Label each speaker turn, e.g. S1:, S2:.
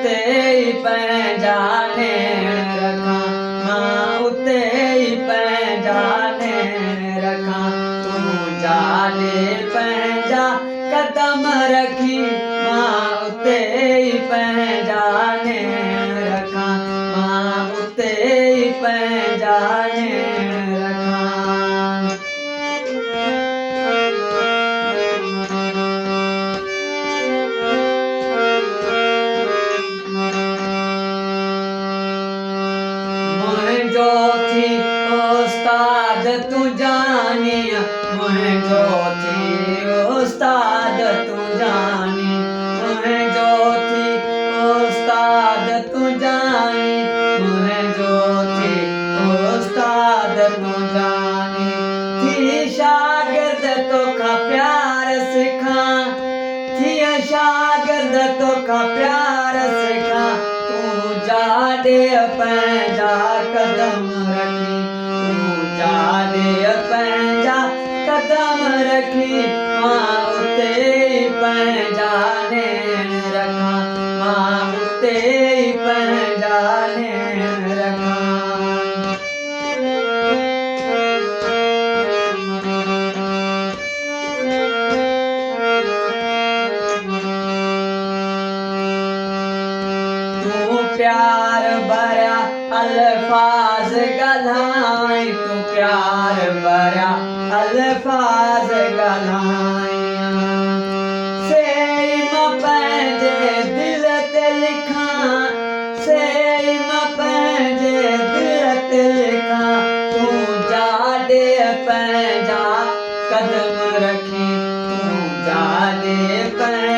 S1: उते ही पंहिंजा नेण रखां, मां उते ही पंहिंजा नेण रखां। तूं जाने पंहिंजा कदम रखी, मां उते ही पंहिंजा नेण रखां, मां उते ही पंहिंजा नेण रखां। मुंहिंजो थी उस्ताद तूं जानी, मुंहिंजो थी उस्ताद तूं जानी, मुंहिंजो थी उस्ताद तूं जानी, मुंहिंजो थी उस्ताद तूं जानी। थी शागिर्द तोखां प्यार सिखां, थी शागिर्द तोखां प्यार सिखां। तूं जाॾे पंहिंजा कदम रखी, तूं जाॾे पंहिंजा कदम रखी, मां उते ही पंहिंजा नेण रखां, मां उते ही पंहिंजा नेण रखां। तूं प्यार भरिया अल्फाज़ ॻाल्हाई, तूं प्यार भरिया अल्फाज़ ॻाल्हाई। सेई मां पंहिंजे दिल ते लिखां, सेई मां पंहिंजे दिल ते लिखां। तूं जाॾे पंहिंजा कदम रखी, तूं जाॾे पंहिंजा